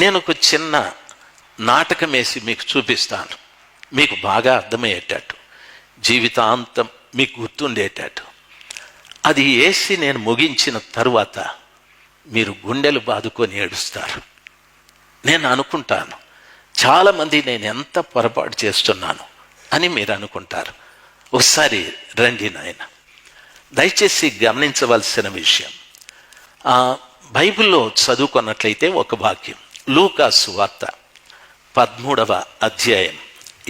నేను ఒక చిన్న నాటకం వేసి మీకు చూపిస్తాను, మీకు బాగా అర్థమయ్యేటట్టు, జీవితాంతం మీకు గుర్తుండేటట్టు. అది వేసి నేను ముగించిన తరువాత మీరు గుండెలు బాదుకొని ఏడుస్తారు. నేను అనుకుంటాను, చాలామంది నేను ఎంత పొరపాటు చేస్తున్నాను అని మీరు అనుకుంటారు. ఒకసారి రండి నాయన. దయచేసి గమనించవలసిన విషయం, బైబిల్లో చదువుకున్నట్లయితే ఒక వాక్యం, లూకా సువార్త 13వ అధ్యాయం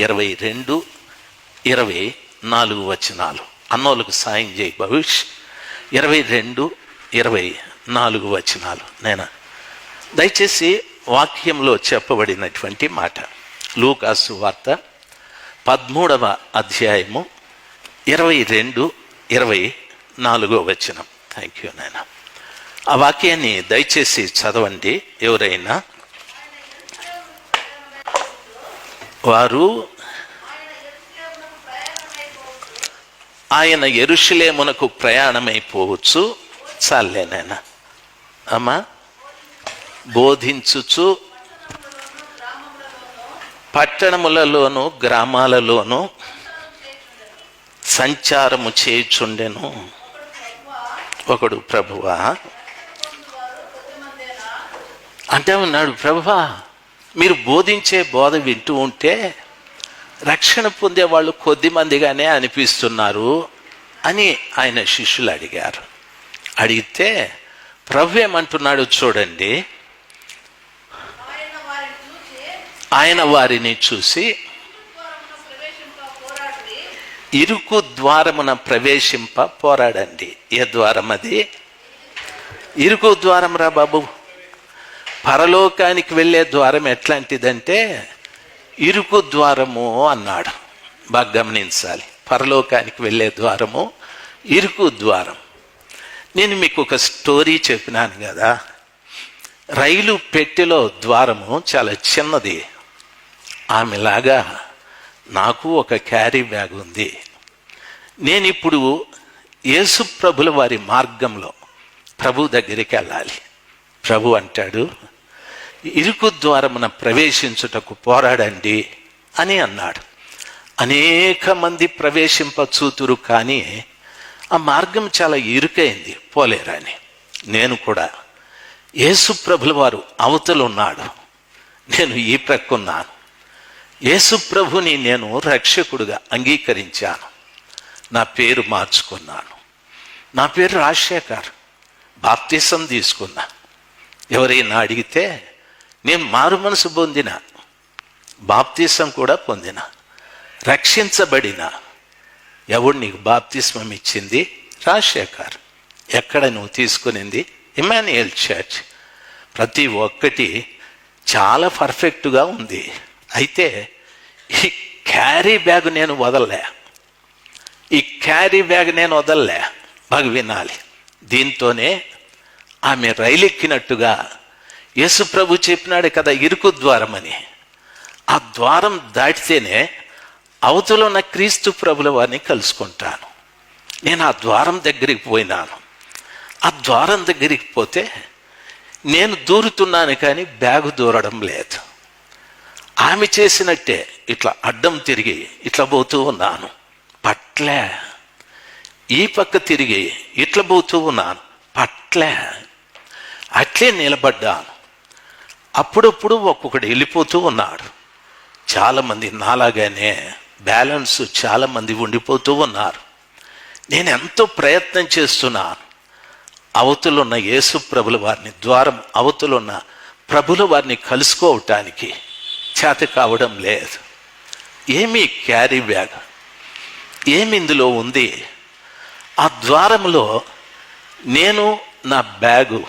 22-24 వచనాలు. అన్నోళ్ళకు సాయం చేయి భవిష్. 22-24 వచనాలు. నేను దయచేసి వాక్యంలో చెప్పబడినటువంటి మాట, లూకా సువార్త 13వ అధ్యాయము 22-24 వచనం. థ్యాంక్ యూ నాయన. ఆ వాక్యాన్ని దయచేసి చదవండి ఎవరైనా. వారు ఆయన యెరూషలేమునకు ప్రయాణమైపోవచ్చు. చాలేనైనా అమ్మా. బోధించుచు పట్టణములలోను గ్రామాలలోను సంచారము చేయుచుండెను. ఒకడు, ప్రభువా అంటే ఉన్నాడు, ప్రభువా మీరు బోధించే బోధ వింటూ ఉంటే రక్షణ పొందే వాళ్ళు కొద్ది మందిగానే అనిపిస్తున్నారు అని ఆయన శిష్యులు అడిగారు. అడిగితే ప్రభు ఏమంటున్నాడు చూడండి, ఆయన వారిని చూసి ఇరుకు ద్వారమున ప్రవేశింప పోరాడండి. ఏ ద్వారం అది? ఇరుకు ద్వారం రా బాబు. పరలోకానికి వెళ్ళే ద్వారం ఎట్లాంటిదంటే ఇరుకు ద్వారము అన్నాడు. బాగా గమనించాలి, పరలోకానికి వెళ్ళే ద్వారము ఇరుకు ద్వారం. నేను మీకు ఒక స్టోరీ చెప్పినాను కదా, రైలు పెట్టెలో ద్వారము చాలా చిన్నది. ఆమెలాగా నాకు ఒక క్యారీ బ్యాగ్ ఉంది. నేను ఇప్పుడు యేసు ప్రభుల వారి మార్గంలో ప్రభు దగ్గరికి వెళ్ళాలి. ప్రభు అంటాడు, ఇరుకు ద్వారమున ప్రవేశించుటకు పోరాడండి అని అన్నాడు. అనేక మంది ప్రవేశింపచూతురు, కానీ ఆ మార్గం చాలా ఇరుకైంది, పోలేరని. నేను కూడా యేసు ప్రభుల వారు అవతలున్నాడు, నేను ఈ ప్రక్కున్నాను. యేసు ప్రభుని నేను రక్షకుడుగా అంగీకరించాను. నా పేరు మార్చుకున్నాను. నా పేరు రాజశేఖర్. బాప్తిసం తీసుకున్నా. ఎవరైనా అడిగితే నేను మారు మనసు పొందిన, బాప్తిసం కూడా పొందిన, రక్షించబడిన. ఎవడు నీకు బాప్తిస్మం ఇచ్చింది? రాజశేఖర్. ఎక్కడ నువ్వు తీసుకునింది? ఇమాన్యుయల్ చర్చ్. ప్రతి ఒక్కటి చాలా పర్ఫెక్ట్గా ఉంది. అయితే ఈ క్యారీ బ్యాగ్ నేను వదలలే. బాగా వినాలి. దీంతోనే ఆమె రైలు ఎక్కినట్టుగా యేసు ప్రభు చెప్పినాడు కదా ఇరుకు ద్వారం అని. ఆ ద్వారం దాటితేనే అవతల ఉన్న క్రీస్తు ప్రభుల వారిని కలుసుకుంటాను. నేను ఆ ద్వారం దగ్గరికి పోయినాను. ఆ ద్వారం దగ్గరికి పోతే నేను దూరుతున్నాను, కానీ బ్యాగు దూరడం లేదు. ఆమె చేసినట్టే ఇట్లా అడ్డం తిరిగి ఇట్లా పోతూ ఉన్నాను. పట్లే. ఈ పక్క తిరిగి ఇట్లా పోతూ ఉన్నాను. పట్లే. అట్లే నిలబడ్డాను. అప్పుడప్పుడు ఒక్కొక్కడు వెళ్ళిపోతూ ఉన్నాడు. చాలామంది నాలాగానే బ్యాలెన్స్ చాలామంది ఉండిపోతూ ఉన్నారు. నేను ఎంతో ప్రయత్నం చేస్తున్నాను. అవతలున్న యేసు ప్రభుల వారిని, ద్వారం అవతలున్న ప్రభుల వారిని కలుసుకోవటానికి చేత కావడం లేదు. ఏమి క్యారీ బ్యాగ్, ఏమి ఇందులో ఉంది? ఆ ద్వారంలో నేను నా బ్యాగు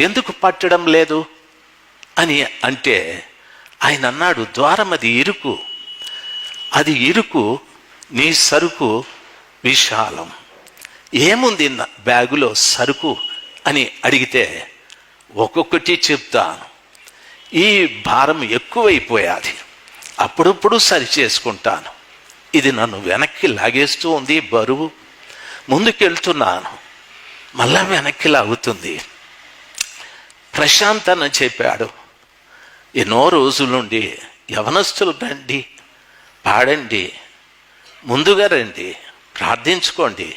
ఎందుకు పట్టడం లేదు అని అంటే ఆయన అన్నాడు, ద్వారం అది ఇరుకు, అది ఇరుకు, నీ సరుకు విశాలం. ఏముంది నా బ్యాగులో సరుకు అని అడిగితే ఒక్కొక్కటి చెప్తాను. ఈ భారం ఎక్కువైపోయాది, అప్పుడప్పుడు సరి చేసుకుంటాను. ఇది నన్ను వెనక్కి లాగేస్తూ ఉంది, బరువు. ముందుకెళ్తున్నాను, మళ్ళా వెనక్కి లాగుతుంది. ప్రశాంత్ అన్న చెప్పాడు, ఎన్నో రోజుల నుండి యవనస్తులు రండి, పాడండి, ముందుగా రండి, ప్రార్థించుకోండి.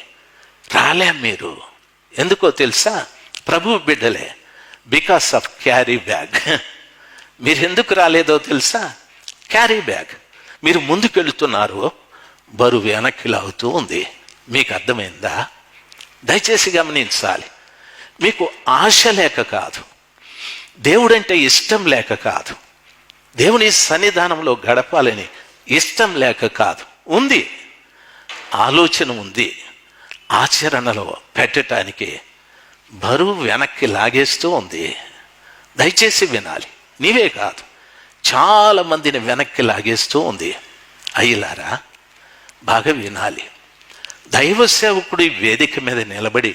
రాలే మీరు. ఎందుకో తెలుసా? ప్రభు బిడ్డలే. Because of carry bag. మీరు ఎందుకు రాలేదో తెలుసా? Carry bag. మీరు ముందుకెళ్తున్నారు, బరువు వెనక్కి లాగుతూ ఉంది. మీకు అర్థమైందా? దయచేసి గమనించాలి. మీకు ఆశ లేక కాదు, దేవుడంటే ఇష్టం లేక కాదు, దేవుని సన్నిధానంలో గడపాలని ఇష్టం లేక కాదు. ఉంది, ఆలోచన ఉంది, ఆచరణలో పెట్టడానికి బరువు వెనక్కి లాగేస్తూ ఉంది. దయచేసి వినాలి. నీవే కాదు, చాలా మందిని వెనక్కి లాగేస్తూ ఉంది. అయ్యలారా, బాగా వినాలి. దైవ సేవకుడు ఈ వేదిక మీద నిలబడి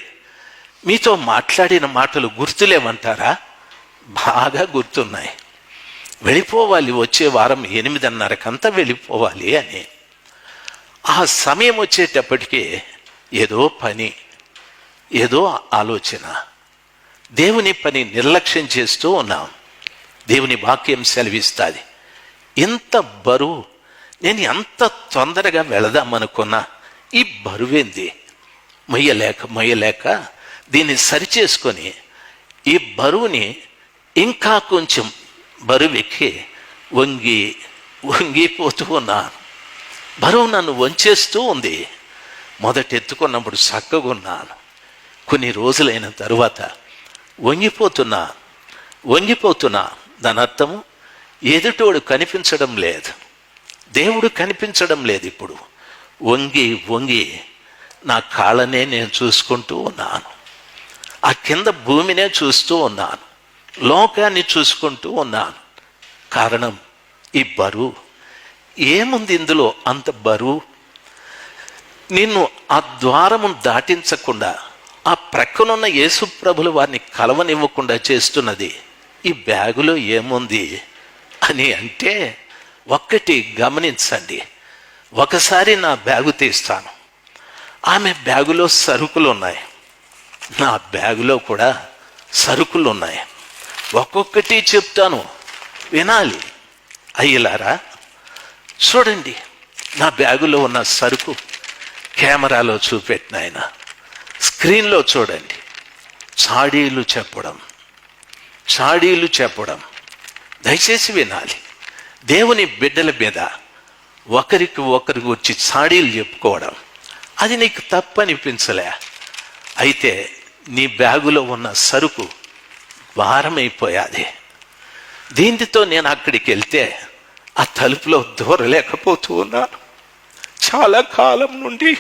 మీతో మాట్లాడిన మాటలు గుర్తులేమంటారా? బాగా గుర్తున్నాయి. వెళ్ళిపోవాలి, వచ్చే వారం 8:30కంతా వెళ్ళిపోవాలి అని. ఆ సమయం వచ్చేటప్పటికీ ఏదో పని, ఏదో ఆలోచన, దేవుని పని నిర్లక్ష్యం చేస్తూ ఉన్నాం. దేవుని వాక్యం సెలవిస్తుంది, ఇంత బరువు, నేను ఎంత తొందరగా వెళదామనుకున్నా ఈ బరువేంది, మొయ్యలేక దీన్ని సరిచేసుకొని ఈ బరువుని ఇంకా కొంచెం బరువెక్కి వంగిపోతూ ఉన్నాను. బరువు నన్ను వంచేస్తూ ఉంది. మొదట ఎత్తుకున్నప్పుడు చక్కగా ఉన్నాను, కొన్ని రోజులైన తరువాత వంగిపోతున్నా. దాని అర్థము ఎదుటోడు కనిపించడం లేదు, దేవుడు కనిపించడం లేదు. ఇప్పుడు వంగి నా కాళ్ళనే నేను చూసుకుంటూ ఉన్నాను, ఆ కింద భూమినే చూస్తూ ఉన్నాను, లోకాన్ని చూసుకుంటూ ఉన్నాను. కారణం ఈ బరువు. ఏముంది ఇందులో అంత బరువు? నిన్ను ఆ ద్వారము దాటించకుండా, ఆ ప్రక్కనున్న యేసు ప్రభులు వారిని కలవనివ్వకుండా చేస్తున్నది ఈ బ్యాగులో ఏముంది అని అంటే, ఒక్కటి గమనించండి. ఒకసారి నా బ్యాగు తీస్తాను, ఆమె బ్యాగులో సరుకులు ఉన్నాయి, నా బ్యాగులో కూడా సరుకులు ఉన్నాయి. ఒక్కొక్కటి చెప్తాను, వినాలి. అయ్యలారా, చూడండి, నా బ్యాగులో ఉన్న సరుకు కెమెరాలో చూపెట్టిన ఆయన స్క్రీన్లో చూడండి. చాడీలు చెప్పడం. దయచేసి వినాలి. దేవుని బిడ్డల మీద ఒకరికి వచ్చి చాడీలు చెప్పుకోవడం, అది నీకు తప్పు అనిపించలే. అయితే నీ బ్యాగులో ఉన్న సరుకు భారమైపోయాది. దీనితో నేను అక్కడికి వెళ్తే ఆ తలుపులో దూరలేకపోతూ ఉన్నాను. చాలా కాలం నుండి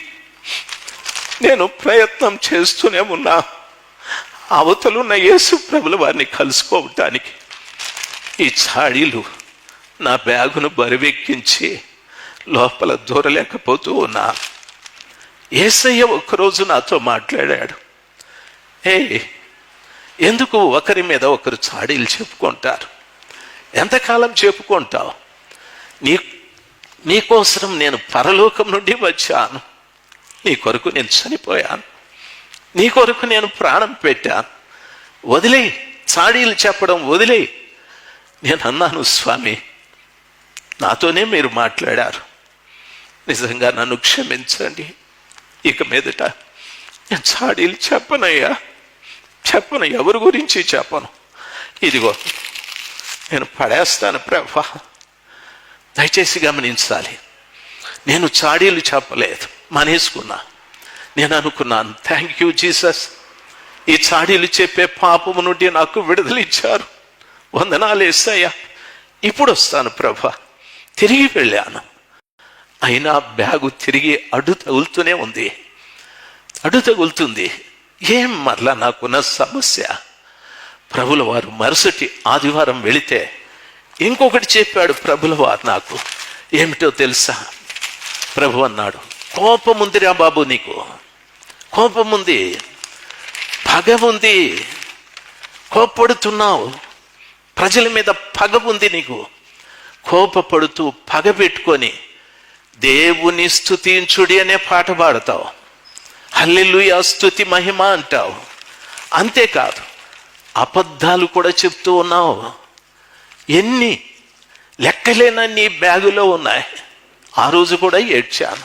నేను ప్రయత్నం చేస్తూనే ఉన్నా, అవతలున్న యేసు ప్రభుల వారిని కలుసుకోవటానికి. ఈ చాడీలు నా బ్యాగును బరువెక్కించి లోపల దూరలేకపోతూ ఉన్నా. యేసయ్య ఒక్కరోజు నాతో మాట్లాడాడు. ఎందుకు ఒకరి మీద ఒకరు చాడీలు చెప్పుకుంటారు? ఎంతకాలం చెప్పుకుంటావు? నీకోసం నేను పరలోకం నుండి వచ్చాను, నీ కొరకు నేను చనిపోయాను, నీ కొరకు నేను ప్రాణం పెట్టాను. వదిలే, చాడీలు చెప్పడం వదిలే. నేను అన్నాను, స్వామి, నాతోనే మీరు మాట్లాడారు, నిజంగా నన్ను క్షమించండి. ఇక మీదట నేను చాడీలు చెప్పను, ఎవరి గురించి చెప్పను. ఇదిగో నేను పడేస్తాను ప్రభా. దయచేసి గమనించాలి. నేను చాడీలు చెప్పలేదు, మానేసుకున్నా. నేను అనుకున్నాను, థ్యాంక్ యూ జీసస్, ఈ చాడీలు చెప్పే పాపము నుండి నాకు విడుదల ఇచ్చారు, వందనాలు యేసయ్యా. ఇప్పుడు వస్తాను ప్రభా. తిరిగి వెళ్ళాను. అయినా బ్యాగు తిరిగి అడ్డు తగులుతుంది. ఏం మరలా నాకున్న సమస్య? ప్రభుల వారు మరుసటి ఆదివారం వెళితే ఇంకొకటి చెప్పాడు ప్రభుల వారు నాకు. ఏమిటో తెలుసా? ప్రభు అన్నాడు, కోపం ఉందిరా బాబు, నీకు కోపం ఉంది, పగ ఉంది, కోపడుతున్నావు, ప్రజల మీద పగ ఉంది నీకు. కోపపడుతూ పగ పెట్టుకొని దేవుని స్తుతించుడి అనే పాట పాడతావు, హల్లెలూయా స్తుతి మహిమ అంటావు. అంతేకాదు, అబద్ధాలు కూడా చెప్తూ ఉన్నావు. ఎన్ని లెక్కలేనన్ని బ్యాగులో ఉన్నాయి. ఆ రోజు కూడా ఏడ్చాను.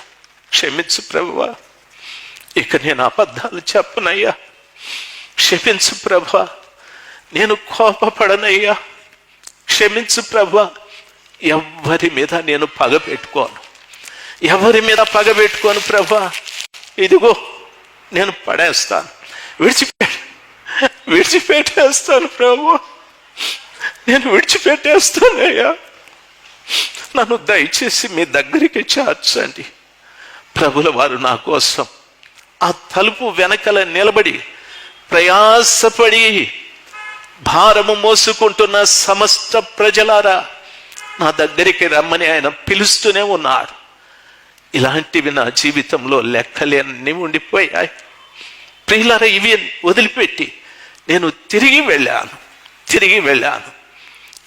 క్షమించు ప్రభువా, ఇక నేను అబద్ధాలు చెప్పనయ్యా. క్షమించు ప్రభువా, నేను కోపపడనయ్యా. క్షమించు ప్రభువా, ఎవరి మీద నేను పగ పెట్టుకోను, ఎవరి మీద పగ పెట్టుకోను ప్రభువా. ఇదిగో నేను పడేస్తాను, విడిచిపెట్టేస్తాను ప్రభువా, నేను విడిచిపెట్టేస్తానయ్యా. నన్ను దయచేసి మీ దగ్గరికి చేర్చండి. ప్రభుల వారు నా కోసం ఆ తలుపు వెనకల నిలబడి ప్రయాసపడి భారము మోసుకుంటున్న సమస్త ప్రజలారా నా దగ్గరికి రమ్మని ఆయన పిలుస్తూనే ఉన్నాడు. ఇలాంటివి నా జీవితంలో లెక్కలేని ఉండిపోయాయి. ప్రియులారా, ఇవి వదిలిపెట్టి నేను తిరిగి వెళ్ళాను.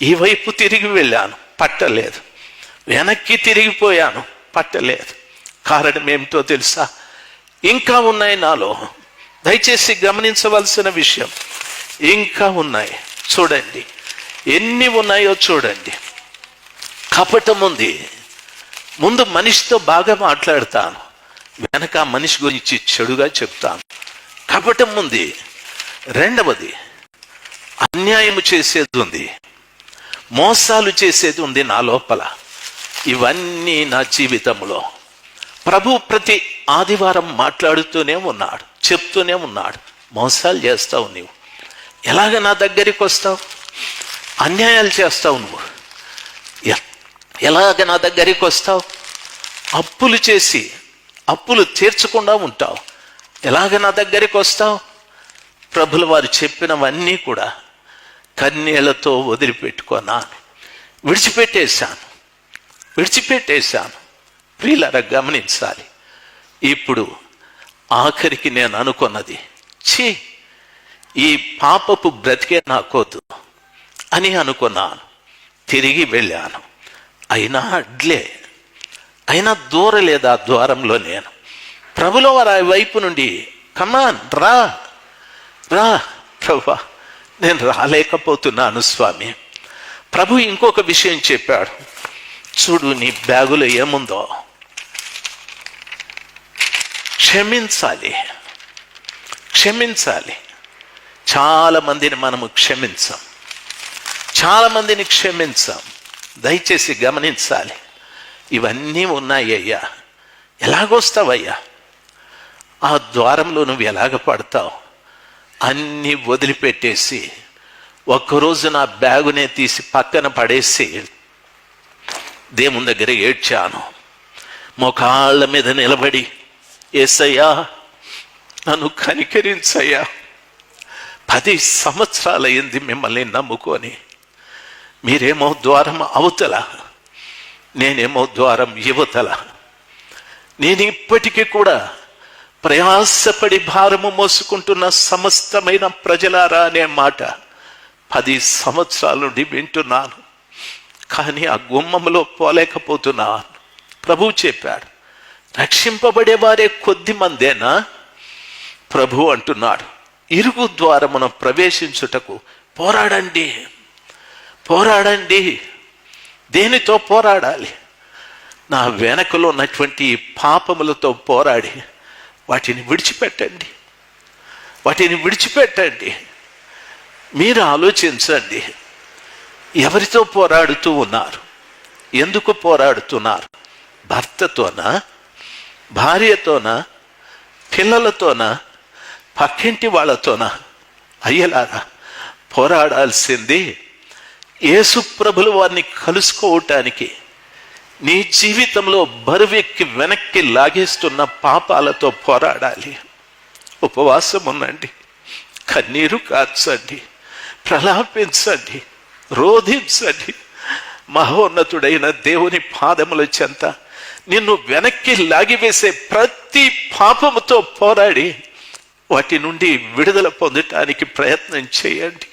ఈ వైపు తిరిగి వెళ్ళాను, పట్టలేదు. వెనక్కి తిరిగిపోయాను, పట్టలేదు. కారణం ఏమిటో తెలుసా? ఇంకా ఉన్నాయి నాలో. దయచేసి గమనించవలసిన విషయం, ఇంకా ఉన్నాయి. చూడండి, ఎన్ని ఉన్నాయో చూడండి. కపటం ఉంది. ముందు మనిషితో బాగా మాట్లాడతాను, వెనక మనిషి గురించి చెడుగా చెప్తాను. కపటం ఉంది. రెండవది, అన్యాయం చేసేది ఉంది, మోసాలు చేసేది ఉంది నా లోపల. ఇవన్నీ నా జీవితంలో ప్రభు ప్రతి ఆదివారం మాట్లాడుతూనే ఉన్నాడు, చెప్తూనే ఉన్నాడు. మోసాలు చేస్తావు నువ్వు, ఎలాగ నా దగ్గరికి వస్తావు? అన్యాయాలు చేస్తావు నువ్వు, ఎలాగ నా దగ్గరికి వస్తావు? అప్పులు చేసి అప్పులు తీర్చకుండా ఉంటావు, ఎలాగ నా దగ్గరికి వస్తావు? ప్రభుల వారు చెప్పినవన్నీ కూడా కన్నీళ్లతో వదిలిపెట్టుకున్నాను, విడిచిపెట్టేశాను. ప్రియులారా, గమనించాలి. ఇప్పుడు ఆఖరికి నేను అనుకున్నది, ఈ పాపపు బ్రతికే నాకొద్దు అని అనుకున్నాను. తిరిగి వెళ్ళాను. అయినా దూరలేదు ఆ ద్వారంలో నేను. ప్రభుల వారు ఆ వైపు నుండి, కమాన్ రా ప్రభువా, నేను రాలేకపోతున్నాను స్వామి. ప్రభు ఇంకొక విషయం చెప్పాడు, చూడు నీ బ్యాగులో ఏముందో. క్షమించాలి. చాలా మందిని మనము క్షమించాం. దయచేసి గమనించాలి. ఇవన్నీ ఉన్నాయ్యా, ఎలాగొస్తావయ్యా? ఆ ద్వారంలో నువ్వు ఎలాగ పడతావు? అన్నీ వదిలిపెట్టేసి ఒక్కరోజు నా బ్యాగునే తీసి పక్కన పడేసి దేవుని దగ్గర ఏడ్చాను. మోకాళ్ళ మీద నిలబడి, యేసయ్యా నన్ను కనికరించయ్యా, 10 సంవత్సరాలయ్యింది మిమ్మల్ని నమ్ముకొని. మీరేమో ద్వారం అవతల, నేనేమో ద్వారం యువతల. నేను ఇప్పటికీ కూడా ప్రయాసపడి భారము మోసుకుంటున్న సమస్తమైన ప్రజలారా అనే మాట 10 సంవత్సరాల నుండి వింటున్నాను, కానీ ఆ గుమ్మంలో పోలేకపోతున్నాను. ప్రభువు చెప్పాడు, రక్షింపబడే వారే కొద్ది మందేనా? ప్రభు అంటున్నాడు, ఇరుగు ద్వారమున ప్రవేశించుటకు పోరాడండి. దేనితో పోరాడాలి? నా వెనకలో ఉన్నటువంటి పాపములతో పోరాడి వాటిని విడిచిపెట్టండి. మీరు ఆలోచించండి, ఎవరితో పోరాడుతూ ఉన్నారు? ఎందుకు పోరాడుతున్నారు? భర్తతోనా, భార్యతోనా, పిల్లలతోనా, పక్కింటి వాళ్ళతోనా? అయ్యలారా, పోరాడాల్సింది యేసు ప్రభుల వారిని కలుసుకోవటానికి. నీ జీవితంలో బరువెక్కి వెనక్కి లాగేస్తున్న పాపాలతో పోరాడాలి. ఉపవాసం ఉండండి, కన్నీరు కార్చండి, ప్రలాపించండి, రోధించండి. మహోన్నతుడైన దేవుని పాదముల చెంత నిన్ను వెనక్కి లాగివేసే ప్రతి పాపముతో పోరాడి వాటి నుండి విడుదల పొందటానికి ప్రయత్నం చేయండి.